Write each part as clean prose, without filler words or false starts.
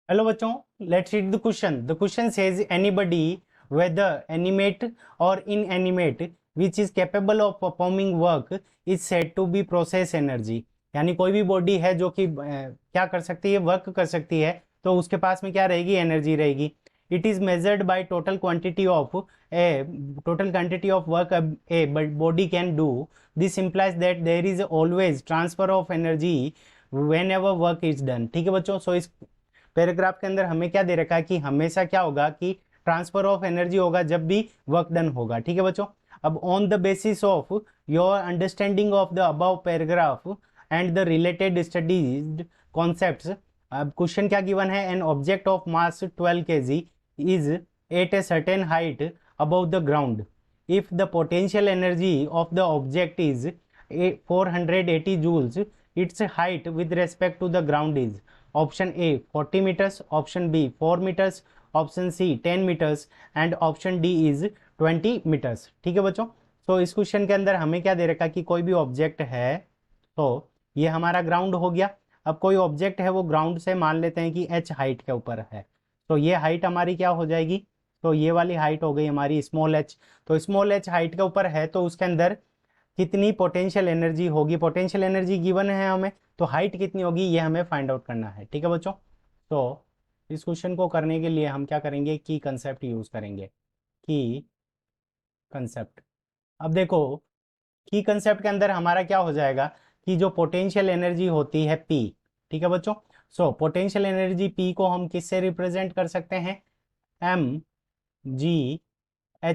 Hello बच्चों, let's read the question. The question says anybody whether animate or inanimate which is capable of performing work is said to be process energy. यानी कोई भी body है जो कि क्या कर सकती है, वर्क कर सकती है, तो उसके पास में क्या रहेगी, एनर्जी रहेगी। It is measured by total quantity of work a body can do. This implies that there is always transfer of energy whenever work is done. ठीक है बच्चों, सो इस पैराग्राफ के अंदर हमें क्या दे रखा है कि हमेशा क्या होगा कि ट्रांसफर ऑफ एनर्जी होगा जब भी वर्क डन होगा। ठीक है बच्चों, अब on the basis of your understanding of the above paragraph and the related studies concepts, अब क्वेश्चन क्या गिवन है, an object of mass 12 kg is at a certain height above the ground if the potential energy of the object is 480 joules, its height with respect to the ground is option A 40 meters, option B 4 meters, option C 10 meters and option D is 20 meters। ठीक है बच्चों, तो इस question के अंदर हमें क्या दे रखा कि कोई भी ऑब्जेक्ट है, तो ये हमारा ग्राउंड हो गया। अब कोई ऑब्जेक्ट है वो ग्राउंड से मान लेते हैं कि h हाइट के ऊपर है, तो ये हाइट हमारी क्या हो जाएगी, तो ये वाली हाइट हो गई हमारी स्मॉल h। तो स्मॉल h हाइट के ऊपर है तो उसके अंदर कितनी पोटेंशियल एनर्जी होगी, पोटेंशियल एनर्जी गिवन है हमें, तो हाइट कितनी होगी ये हमें फाइंड आउट करना है। ठीक है बच्चों, तो इस क्वेश्चन को करने के लिए हम क्या करेंगे, की कंसेप्ट यूज करेंगे। की कंसेप्ट, अब देखो की कंसेप्ट के अंदर हमारा क्या हो जाएगा कि जो पोटेंशियल एनर्जी होती है P, ठीक है बच्चों, सो पोटेंशियल एनर्जी P को हम किससे रिप्रेजेंट कर सकते हैं, mgh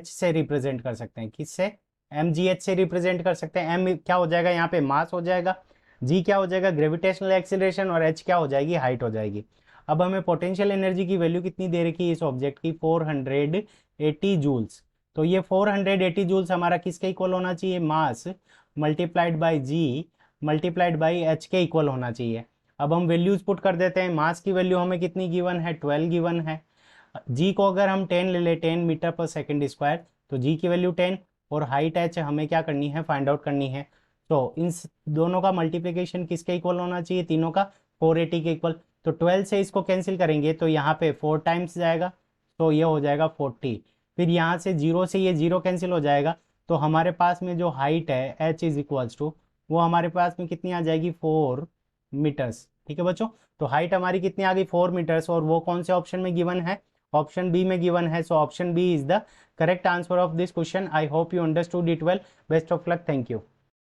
से रिप्रेजेंट कर सकते हैं। किससे, mgh से रिप्रेजेंट कर सकते हैं। m क्या हो जाएगा, यहाँ पे मास हो जाएगा, g क्या हो जाएगा, ग्रेविटेशनल एक्सीलरेशन, और h क्या हो जाएगी, हाइट हो जाएगी। अब हमें पोटेंशियल एनर्जी की वैल्यू कितनी दे रखी है इस ऑब्जेक्ट की, 480 जूल्स। तो ये 480 जूल्स हमारा किसके इक्वल होना चाहिए, mass multiplied by G multiplied by H के इक्वल होना चाहिए। अब हम वैल्यूज पुट कर देते हैं। मास की वैल्यू हमें कितनी गिवन है, 12 गिवन है। जी को अगर हम 10 ले ले, 10 मीटर पर सेकेंड स्क्वायर, तो जी की वैल्यू 10 और हाइट एच हमें क्या करनी है, फाइंड आउट करनी है। तो इन दोनों का मल्टीप्लिकेशन किसके इक्वल होना चाहिए, तीनों का 480 के इक्वल। तो 12 से इसको कैंसिल करेंगे तो यहाँ पे 4 टाइम्स जाएगा, तो ये हो जाएगा 40। फिर यहाँ से जीरो से ये जीरो कैंसिल हो जाएगा, तो हमारे पास में जो हाइट है h इज इक्वल्स टू, वो हमारे पास में कितनी आ जाएगी, 4 मीटर्स। ठीक है बच्चों, तो हाइट हमारी कितनी आ गई, 4 मीटर्स, और वो कौन से ऑप्शन में गिवन है, ऑप्शन बी में गिवन है। So option B is the correct answer of this question. I hope you understood it well. Best of luck, thank you.